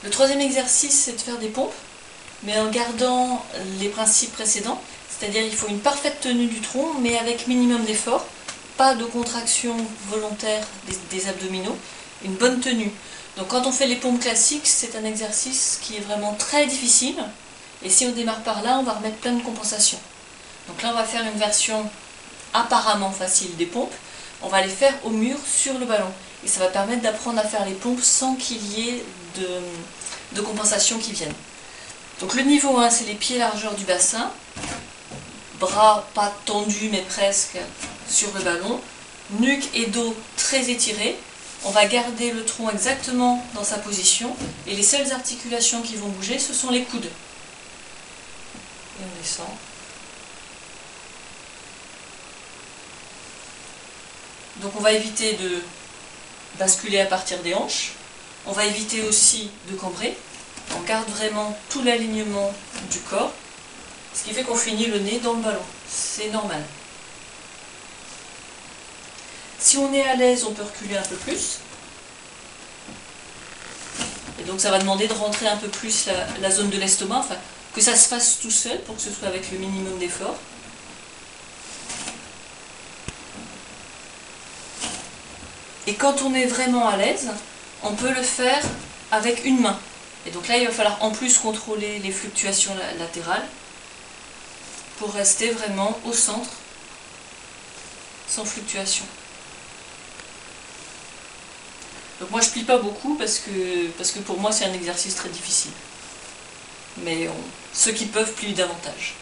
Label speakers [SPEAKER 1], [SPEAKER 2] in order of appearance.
[SPEAKER 1] Le troisième exercice, c'est de faire des pompes, mais en gardant les principes précédents, c'est-à-dire il faut une parfaite tenue du tronc, mais avec minimum d'effort, pas de contraction volontaire des abdominaux, une bonne tenue. Donc quand on fait les pompes classiques, c'est un exercice qui est vraiment très difficile, et si on démarre par là, on va remettre plein de compensations. Donc là, on va faire une version apparemment facile des pompes, on va les faire au mur sur le ballon. Et ça va permettre d'apprendre à faire les pompes sans qu'il y ait de compensation qui viennent. Donc le niveau 1, c'est les pieds largeur du bassin, bras pas tendus mais presque sur le ballon, nuque et dos très étirés. On va garder le tronc exactement dans sa position et les seules articulations qui vont bouger, ce sont les coudes. Et on descend. Donc on va éviter de basculer à partir des hanches. On va éviter aussi de cambrer. On garde vraiment tout l'alignement du corps, ce qui fait qu'on finit le nez dans le ballon. C'est normal. Si on est à l'aise, on peut reculer un peu plus. Et donc ça va demander de rentrer un peu plus la zone de l'estomac, enfin que ça se fasse tout seul pour que ce soit avec le minimum d'effort. Et quand on est vraiment à l'aise, on peut le faire avec une main. Et donc là, il va falloir en plus contrôler les fluctuations latérales pour rester vraiment au centre, sans fluctuation. Donc moi, je plie pas beaucoup parce que pour moi, c'est un exercice très difficile. Mais ceux qui peuvent plient davantage.